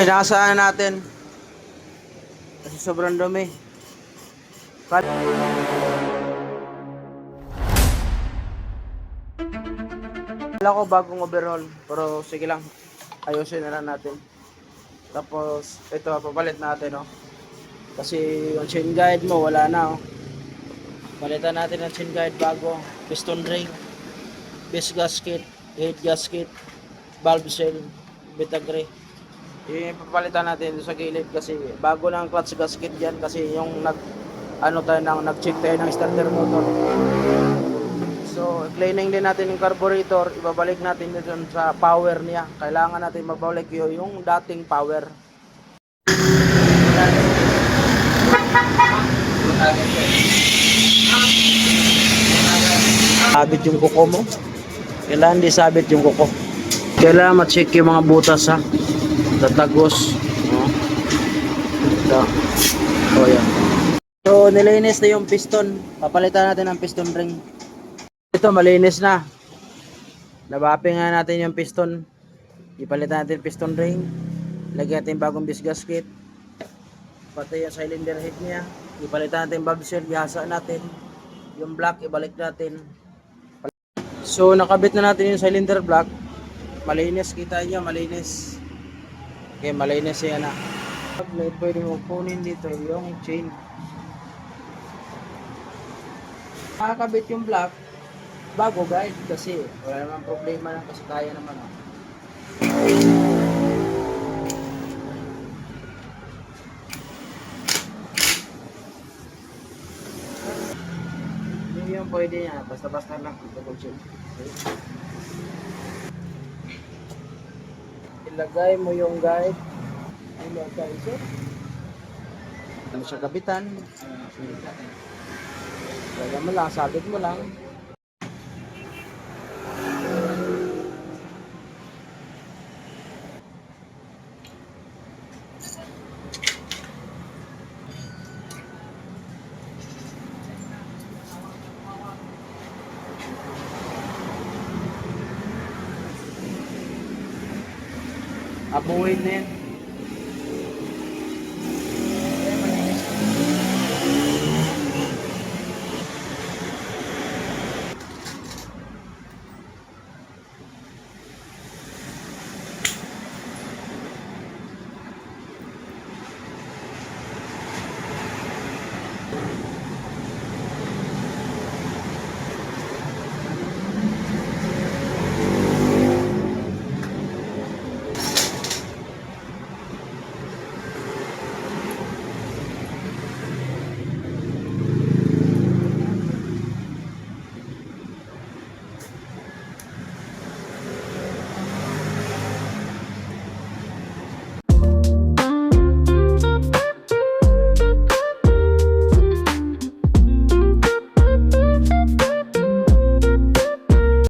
Pinakasaan natin kasi sobrang dumi. Kala ko bagong overhaul, pero sige lang, ayusin na lang natin. Tapos ito papalit natin, oh. Kasi yung chain guide mo wala na, oh. Palitan natin ang chain guide bago, piston ring, base gasket, head gasket, valve seal, bitagre. Ipapalitan natin sa gilid kasi bago lang clutch gasket yan kasi yung nag-check tayo ng starter motor. So, cleaning din natin yung carburetor, ibabalik natin dun sa power niya. Kailangan natin mabalik yung dating power. Sabit yung kuko mo. Kailangan di sabit yung kuko. Kailangan ma-check yung mga butas, ha. Tatagos. Oh, yan. So, nilinis na yung piston. Papalitan natin ang piston ring. Ito, malinis na. Nabaping nga natin yung piston. Ipalitan natin yung piston ring. Lagyan natin bagong base gasket. Pati yung cylinder head niya. Ipalitan natin yung valve seal. Ihasa natin. Yung block, ibalik natin. So, nakabit na natin yung cylinder block. Malinis, kita niya, malinis. Okay, malinis yan, na. Pwede mo kunin dito yung chain. Nakakabit yung block bago, guys, kasi wala namang problema lang kasi kaya naman, oh. Hindi yung pwede niya, basta-basta lang double check. Okay. Ilagay mo yung guide. Ilagay ito. Ano siya kabitan? Kaya mo lang, sabit mo lang. Abuhin na yan.